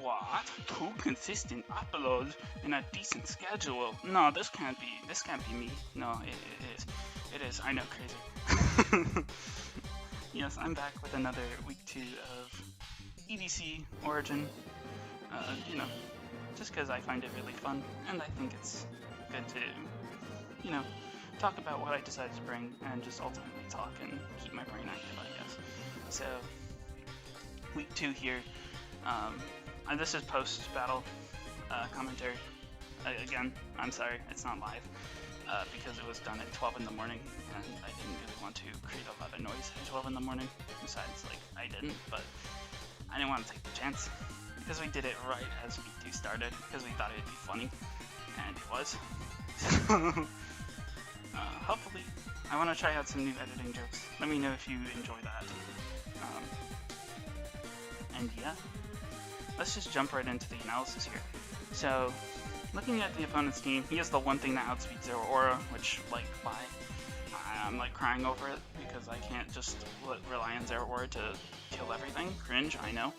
What? 2 consistent uploads and a decent schedule? No, this can't be me. No, it is. It is. I know, crazy. Yes, I'm back with another week 2 of EDC Origin. You know, just because I find it really fun, and I think it's good to, you know, talk about what I decided to bring, and just ultimately talk and keep my brain active, I guess. So, week 2 here. This is post-battle commentary. Again, I'm sorry, it's not live, because it was done at 12 in the morning, and I didn't really want to create a lot of noise at 12 in the morning. Besides, like, I didn't, but I didn't want to take the chance, because we did it right as week 2 started, because we thought it'd be funny, and it was. Hopefully, I want to try out some new editing jokes. Let me know if you enjoy that. And yeah, let's just jump right into the analysis here. So, looking at the opponent's team, he has the one thing that outspeeds Zero Aura, which, like, why? I'm, like, crying over it, because I can't just rely on Zero Aura to kill everything. Cringe, I know.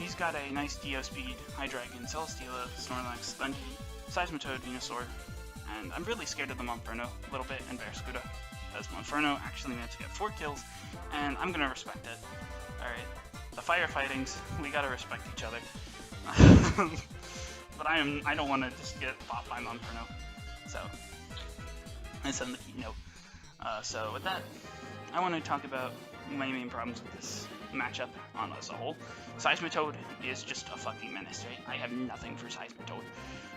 He's got a nice Dio speed, High Dragon, Celesteela, Snorlax, Thundy, Seismitoad, Venusaur, and I'm really scared of the Monferno a little bit, and Barraskewda, as Monferno actually managed to get 4 kills, and I'm gonna respect it. Alright, the firefightings, we gotta respect each other. But I don't want to just get bopped by Monferno, so I send the keynote. So with that, I want to talk about my main problems with this matchup on as a whole. Seismitoad is just a fucking menace, right? I have nothing for Seismitoad.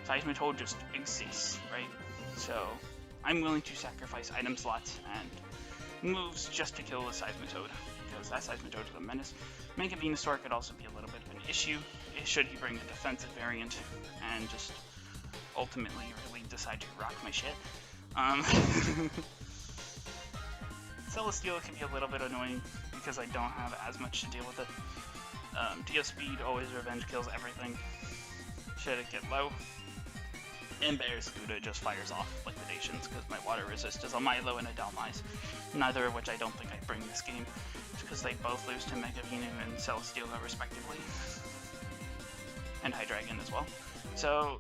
Seismitoad just exists, right? So I'm willing to sacrifice item slots and moves just to kill the Seismitoad, because that Seismitoad is a menace. Mega Venusaur could also be a little bit of an issue, should he bring a defensive variant and just ultimately really decide to rock my shit. Celesteela can be a little bit annoying because I don't have as much to deal with it. Dio speed always revenge kills everything, should it get low. And Barraskewda just fires off liquidations because my water resist is a Milo and a Dhelmise, neither of which I don't think I bring this game, because they both lose to Mega Venu and Celesteela respectively, and High Dragon as well. So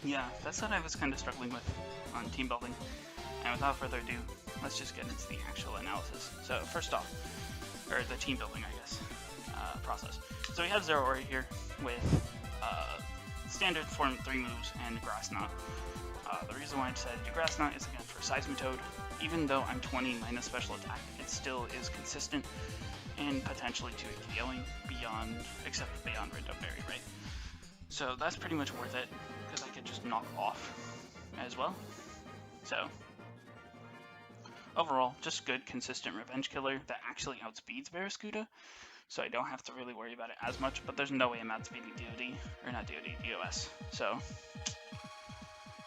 yeah, that's what I was kind of struggling with on team building, and without further ado, let's just get into the actual analysis. So first off, or the team building, I guess, process. So we have Zero Aura here with standard form 3 moves and Grass Knot. The reason why I decided to do Grass Knot is again for Seismitoad. Even though I'm 20 minus special attack, it still is consistent and potentially 2 KOing beyond, except beyond Red Berry, right? So that's pretty much worth it, because I could just knock off as well. So overall, just good, consistent revenge killer that actually outspeeds Barraskewda, so I don't have to really worry about it as much, but there's no way I'm outspeeding DOD, or not DOD, DOS. So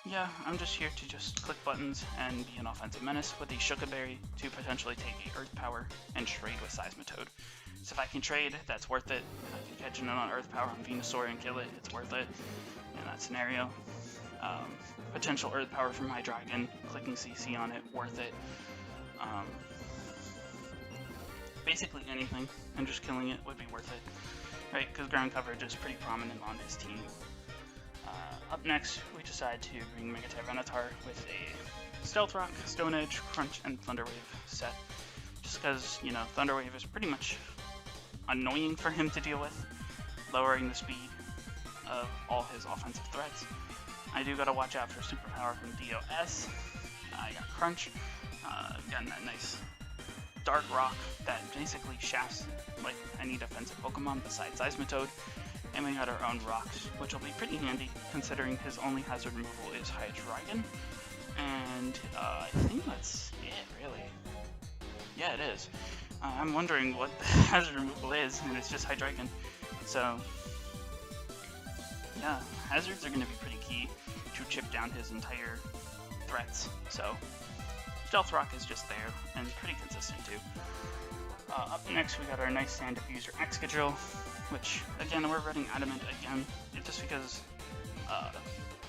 yeah, I'm just here to just click buttons and be an offensive menace with the Shuka Berry to potentially take a Earth Power and trade with Seismitoad. So if I can trade, that's worth it. If I can catch it on Earth Power on Venusaur and kill it, it's worth it in that scenario. Potential Earth Power from High Dragon, clicking CC on it, worth it. Basically anything, and just killing it would be worth it, right? Because ground coverage is pretty prominent on his team. Up next, we decide to bring Mega Tyranitar with a Stealth Rock, Stone Edge, Crunch, and Thunder Wave set. Just because, you know, Thunder Wave is pretty much annoying for him to deal with, lowering the speed of all his offensive threats. I do gotta watch out for Superpower from DOS. I got Crunch, gotten that nice Dark Rock that basically shafts like any defensive Pokemon besides Seismitoad. And we got our own rocks, which will be pretty handy considering his only hazard removal is High Dragon. And I think that's it, really. Yeah, it is. I'm wondering what the hazard removal is, and it's just High Dragon. So yeah, hazards are going to be pretty key to chip down his entire threats. So Stealth Rock is just there, and pretty consistent too. Up next, we got our nice Sand Abuser Excadrill, which, again, we're running Adamant again, just because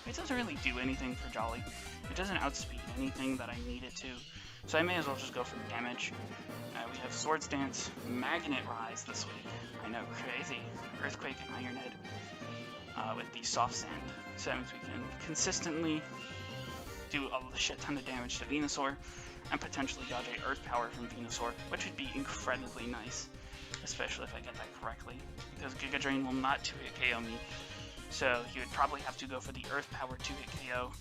it doesn't really do anything for Jolly. It doesn't outspeed anything that I need it to, So I may as well just go for damage. We have Swords Dance, Magnet Rise this week. I know, crazy. Earthquake and Iron Head with the Soft Sand. So that means we can consistently do a shit ton of damage to Venusaur and potentially dodge a Earth Power from Venusaur, which would be incredibly nice, especially if I get that correctly, because Giga Drain will not 2-hit KO me, so he would probably have to go for the Earth Power 2-hit KO,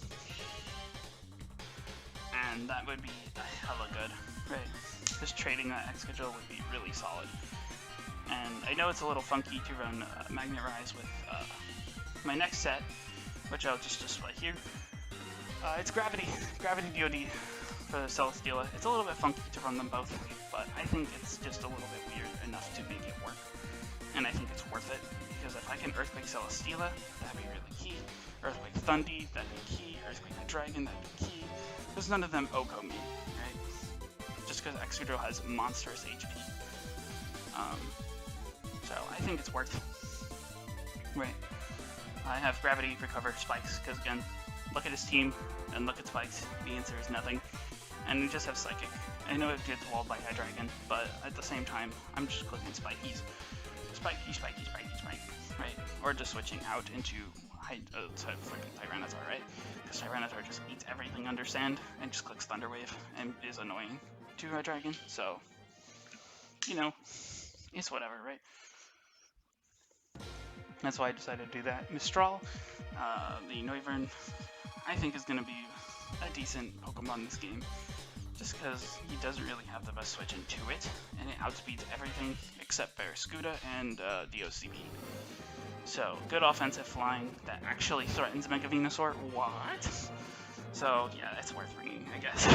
and that would be hella good, right? Just trading that Excadrill would be really solid. And I know it's a little funky to run Magnet Rise with my next set, which I'll just display here. It's Gravity DoD for Celesteela. It's a little bit funky to run them both, but I think it's just a little bit weird enough to make it work. And I think it's worth it, because if I can Earthquake Celesteela, that'd be really key. Earthquake Thundee, that'd be key. Earthquake Dragon, that'd be key. Because none of them OHKO me, right? Just because Excadrill has monstrous HP. So I think it's worth it. Right. I have Gravity, Recover, Spikes, because again, look at his team, and look at Spikes. The answer is nothing. And we just have Psychic. I know it gets walled by Hydreigon, but at the same time, I'm just clicking Spikies. Spiky, Spiky, Spiky, Spiky, right? Or just switching out into freaking Tyranitar, right? Because Tyranitar just eats everything under sand and just clicks Thunder Wave and is annoying to Hydreigon, so, you know, it's whatever, right? That's why I decided to do that. Mistral, the Noivern, I think is going to be a decent Pokemon this game, just because he doesn't really have the best switch into it, and it outspeeds everything except Barraskewda and the OCB. So, good offensive flying that actually threatens Mega Venusaur. What? So, yeah, it's worth bringing, I guess.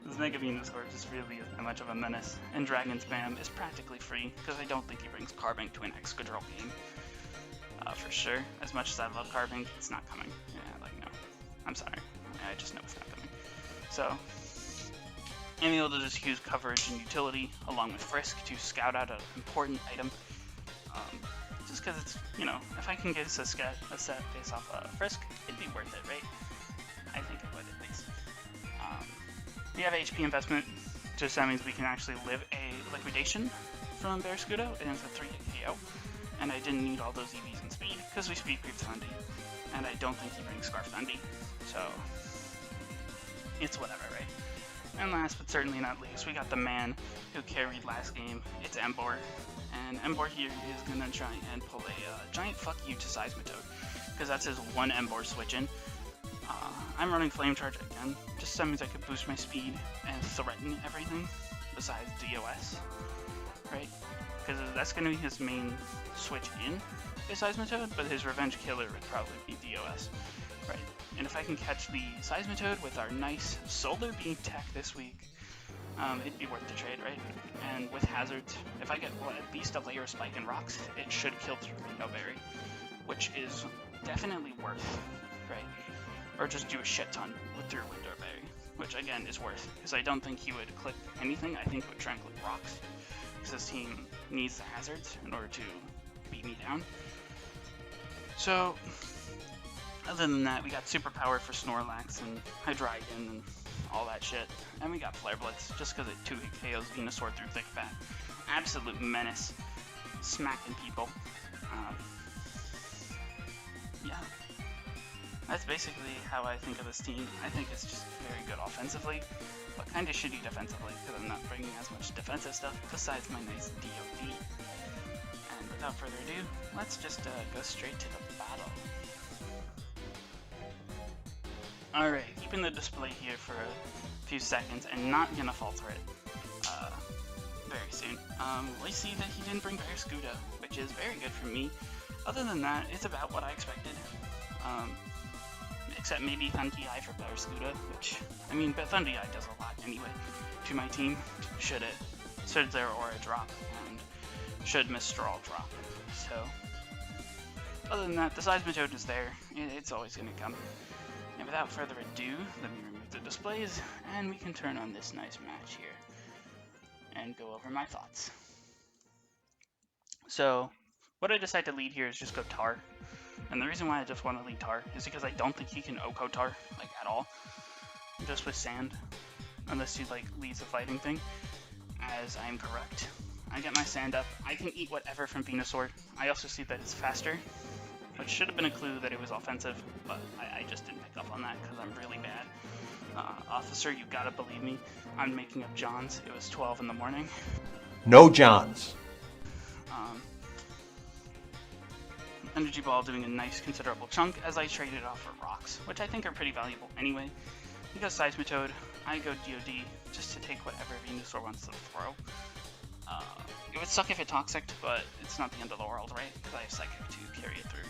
This Mega Venusaur just really isn't that much of a menace, and Dragon Spam is practically free, because I don't think he brings Carbink to an Excadrill game. For sure. As much as I love Carbink, it's not coming. Yeah, like, no. I'm sorry. I just know it's not coming. So, I'm able to just use coverage and utility along with Frisk to scout out an important item. Just because it's, you know, if I can get a set based off Frisk, it'd be worth it, right? I think it would at least. We have HP investment, just that means we can actually live a liquidation from Barraskewda, and it's a 3-hit KO. And I didn't need all those EVs in speed, because we speed creep Thundee, and I don't think he brings Scarf Thundee, so it's whatever, right? And last but certainly not least, we got the man who carried last game. It's Emboar, and Emboar here is going to try and pull a giant fuck you to Seismitoad, because that's his one Emboar switch in. I'm running Flame Charge again, just so that means I could boost my speed and threaten everything besides DOS, right? Because that's going to be his main switch in is Seismitoad, but his revenge killer would probably be DOS, right? And if I can catch the Seismitoad with our nice Solar Beam tech this week, it'd be worth the trade, right? And with hazards, if I get at least a layer of Spike and Rocks, it should kill through Window Berry, which is definitely worth, right? Or just do a shit ton through Window Berry, which again is worth, because I don't think he would click anything. I think he would try and click Rocks, because his team needs the hazards in order to beat me down. So, other than that, we got Superpower for Snorlax and Hydreigon and all that shit. And we got Flare Blitz, just because it 2-hit KOs Venusaur through Thick Fat. Absolute menace. Smacking people. Yeah. That's basically how I think of this team. I think it's just very good offensively, but kind of shitty defensively, because I'm not bringing as much defensive stuff besides my nice DOD. And without further ado, let's just go straight to the battle. Alright, keeping the display here for a few seconds and not gonna falter it very soon. We see that he didn't bring Barraskewda, which is very good for me. Other than that, it's about what I expected. Except maybe Thundee for Barraskewda, which, I mean, but Thundee does a lot anyway to my team, should their Aura drop, and should Mistral drop, so, other than that, the Seismitoad is there, it's always going to come, and without further ado, let me remove the displays, and we can turn on this nice match here, and go over my thoughts. So, what I decided to lead here is just go Tar. And the reason why I just want to lead Tar is because I don't think he can OHKO Tar, like, at all. Just with Sand. unless he like leaves the fighting thing, as I am correct. I get my sand up. I can eat whatever from Venusaur. I also see that it's faster, which should have been a clue that it was offensive, but I just didn't pick up on that because I'm really bad. Officer, you gotta believe me. I'm making up Johns. It was 12 in the morning. No Johns. Energy Ball doing a nice considerable chunk as I trade it off for rocks, which I think are pretty valuable anyway. He goes Seismitoad, I go DOD, just to take whatever Venusaur wants to throw. It would suck if it Toxic, but it's not the end of the world, right? Because I have Psychic to carry it through.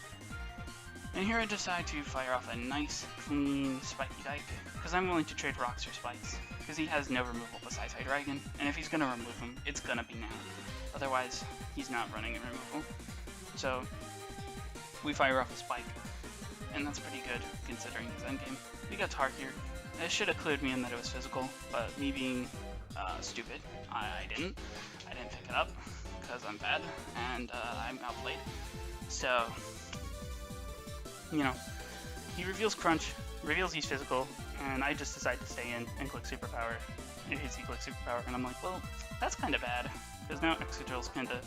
And here I decide to fire off a nice, clean, spiky Dike, because I'm willing to trade rocks for spikes, because he has no removal besides Hydreigon, and if he's going to remove him, it's going to be now. Otherwise, he's not running a removal. So, we fire off a spike, and that's pretty good, considering his endgame. We got Tar here. It should have clued me in that it was physical, but me being stupid, I didn't. I didn't pick it up, because I'm bad, and I'm outplayed. So, you know, he reveals Crunch, reveals he's physical, and I just decide to stay in and click Superpower. It hits, he clicks Superpower, and I'm like, well, that's kind of bad, because now Excadrill's kind of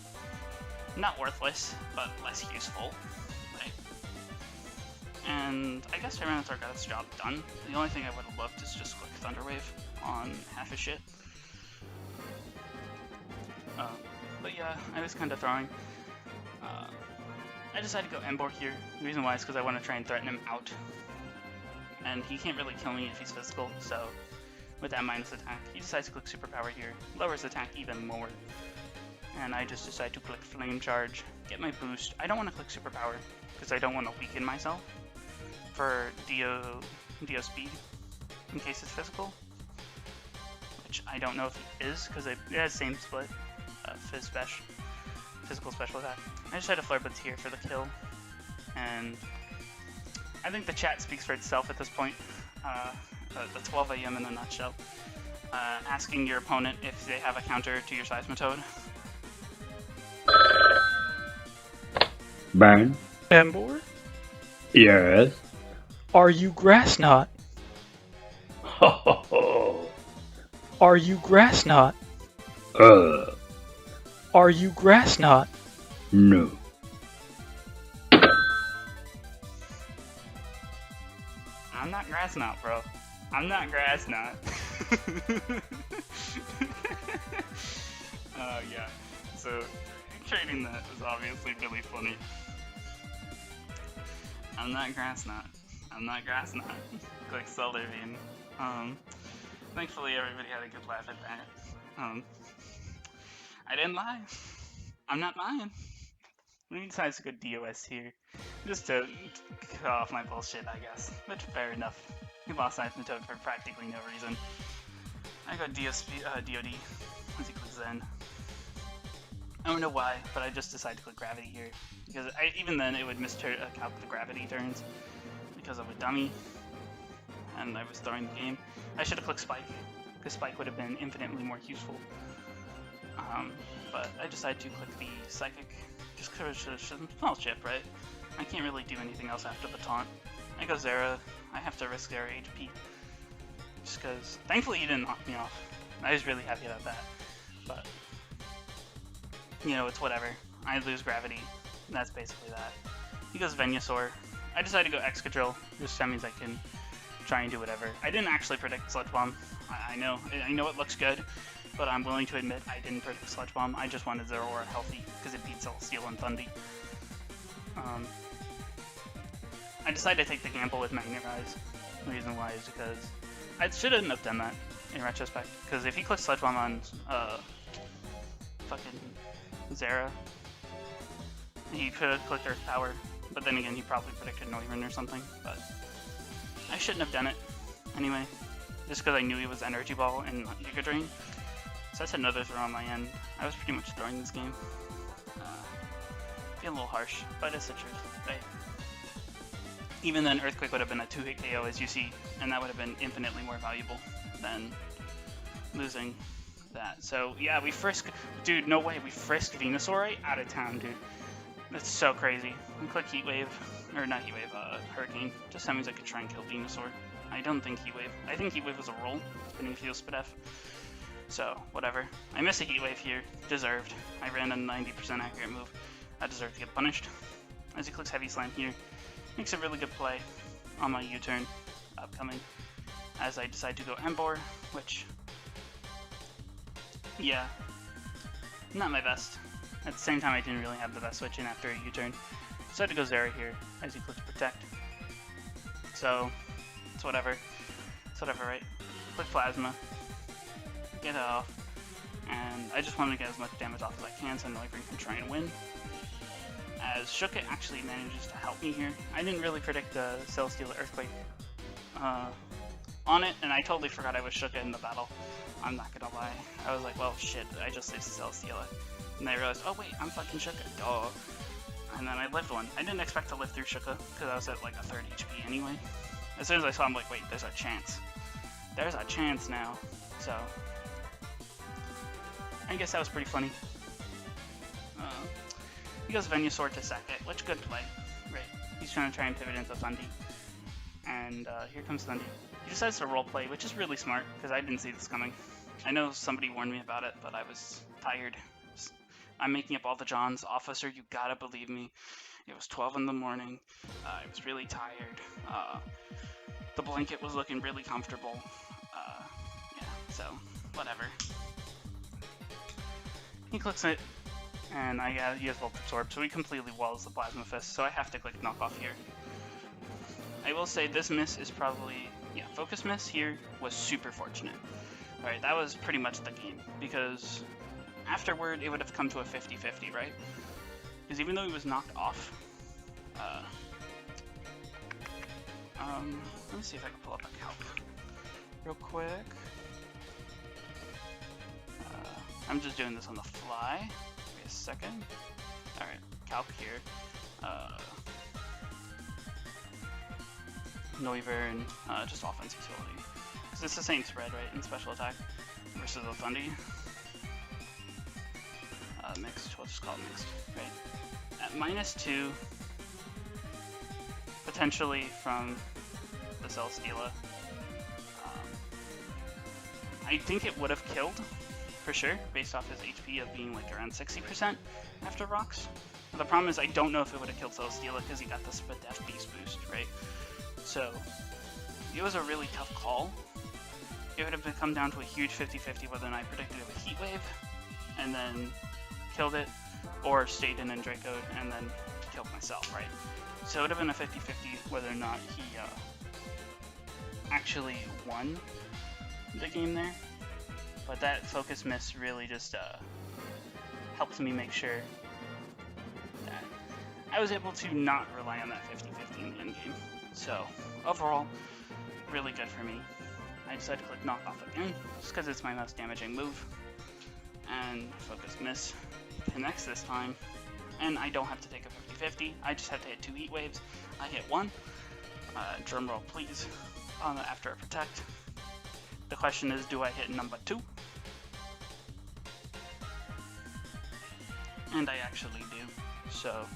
not worthless, but less useful, right? And I guess Tyranitar got its job done. The only thing I would have loved is just click Thunder Wave on half his shit. But yeah, I was kind of throwing. I decided to go Emboar here. The reason why is because I want to try and threaten him out. And he can't really kill me if he's physical, so with that minus attack, he decides to click Superpower here, lowers attack even more. And I just decide to click Flame Charge, get my boost. I don't want to click Superpower, because I don't want to weaken myself for Dio speed, in case it's physical. Which I don't know if it is, because it has same split, physical special attack. I just had a Flare Blitz here for the kill, and I think the chat speaks for itself at this point. The 12 AM in a nutshell. Asking your opponent if they have a counter to your Seismitoad. Burn. Emboar? Yes. Are you Grass Knot? Ho ho ho. Are you Grass Knot? Are you Grass Knot? No. I'm not Grass Knot, bro. I'm not Grass Knot. Yeah. So, trading that is obviously really funny. I'm not Grass Knot. I'm not Grass Knot. Click Celdarine. Thankfully everybody had a good laugh at that. I didn't lie. I'm not lying. We decided to go DOS here, just to cut off my bullshit, I guess. But fair enough. He lost Seismitoad for practically no reason. I got DOD once he clicks Zen. I don't know why, but I just decided to click Gravity here, because even then it would miscalc the Gravity turns, because of a dummy, and I was throwing the game. I should have clicked Spike, because Spike would have been infinitely more useful. But I decided to click the Psychic, just because it's a small chip, right? I can't really do anything else after the taunt. I go Zera, I have to risk Zera HP, just because, thankfully he didn't knock me off. I was really happy about that, but, you know, it's whatever. I lose Gravity, and that's basically that. He goes Venusaur. I decided to go Excadrill, just that means I can try and do whatever. I didn't actually predict Sludge Bomb. I know it looks good, but I'm willing to admit I didn't predict Sludge Bomb. I just wanted Zeraora healthy, because it beats Steel and Thundy. I decided to take the gamble with Magnetize. The reason why is because I shouldn't have done that in retrospect, because if he clicks Sludge Bomb on fucking Zera, he could have clicked Earth Power, but then again he probably predicted Noivern or something, but I shouldn't have done it anyway, just because I knew he was Energy Ball and not Giga Drain. So that's another throw on my end. I was pretty much throwing this game. Feel a little harsh, but it's the truth, right? Even then, Earthquake would have been a 2-hit KO, as you see, and that would have been infinitely more valuable than losing that. So yeah, we frisk, dude, no way, we frisk Venusaur right out of town, dude. That's so crazy. We click Heat Wave, or not Heat Wave, Hurricane. Just that means I could try and kill Venusaur. I don't think Heat Wave. I think Heat Wave was a roll, spinning Fuel Spit F. So, whatever. I missed a Heat Wave here. Deserved. I ran a 90% accurate move. I deserve to get punished. As he clicks Heavy Slam here, makes a really good play on my U-turn upcoming. As I decide to go Emboar, which, yeah, not my best. At the same time, I didn't really have the best switch in after a U-turn. So I had to go Zera here as he clicks Protect. So, it's whatever. It's whatever, right? Click Plasma. Get it off. And I just want to get as much damage off as I can so Noivern can try and win. As Shoutout actually manages to help me here. I didn't really predict the Celestial Earthquake on it, and I totally forgot I was Shoutout in the battle. I'm not gonna lie. I was like, well, shit, I just lived Celestial. And I realized, oh wait, I'm fucking Shoutout, duh. And then I lived one. I didn't expect to live through Shoutout, because I was at like a 3rd HP anyway. As soon as I saw him, like, wait, there's a chance. There's a chance now. So, I guess that was pretty funny. He goes Venusaur to sack it, which good play, right? He's trying to pivot into Thundy. And here comes Thundy. He decides to roleplay, which is really smart, because I didn't see this coming. I know somebody warned me about it, but I was tired. I'm making up all the Johns. Officer, you gotta believe me. It was 12 in the morning. I was really tired. The blanket was looking really comfortable. Yeah, so, whatever. He clicks it, and he has Volt Absorb, so he completely walls the Plasma Fist, so I have to click Knock Off here. I will say this miss is probably, yeah, Focus Miss here was super fortunate. Alright, that was pretty much the game, because afterward it would have come to a 50-50, right? Because even though he was knocked off, let me see if I can pull up a calc real quick. I'm just doing this on the fly. Wait a second. Alright, calc here. Noivern, just offense utility. Because it's the same spread, right, in special attack versus the Thundy. Mixed, we'll just call it mixed, right? At -2, potentially from the Celesteela. I think it would have killed, for sure, based off his HP of being like around 60% after rocks. But the problem is I don't know if it would have killed Celesteela because he got the Spit Def Beast boost, right? So, it was a really tough call. It would have come down to a huge 50-50 whether or not I predicted it with Heat Wave, and then killed it, or stayed in and Draco'd, and then killed myself, right? So it would have been a 50-50 whether or not he actually won the game there. But that Focus Miss really just helped me make sure that I was able to not rely on that 50-50 in the end game. So, overall, really good for me. I decided to click Knock Off again, just because it's my most damaging move. And Focus Miss connects this time, and I don't have to take a 50-50, I just have to hit 2 Heat Waves. I hit 1. Drumroll please, after a Protect. The question is, do I hit number 2? And I actually do. So,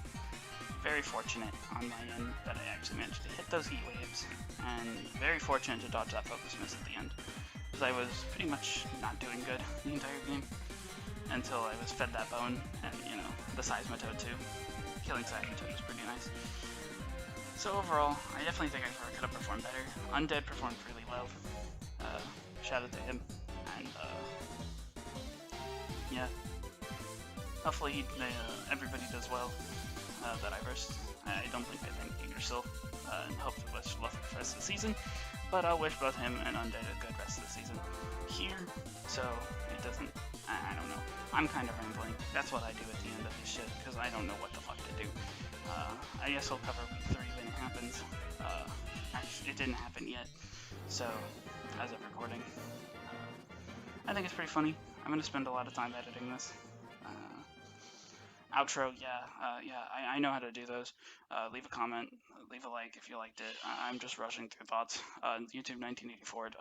very fortunate on my end that I actually managed to hit those Heat Waves, and very fortunate to dodge that Focus Miss at the end, because I was pretty much not doing good the entire game, until I was fed that bone, and, you know, the Seismitoad too. Killing Seismitoad was pretty nice. So overall, I definitely think I could have performed better. Undead performed really well. Shout out to him, and yeah. Hopefully everybody does well that I versed. I don't think I thanked you yourself, and hope to wish luck for the rest of the season, but I'll wish both him and Undead a good rest of the season here, so it doesn't, I don't know. I'm kind of rambling. That's what I do at the end of this shit, because I don't know what the fuck to do. I guess I'll cover week 3 when it happens. Actually, it didn't happen yet, so as of recording. I think it's pretty funny. I'm going to spend a lot of time editing this. Outro, yeah, I know how to do those. Leave a comment, leave a like if you liked it. I'm just rushing through thoughts. YouTube 1984,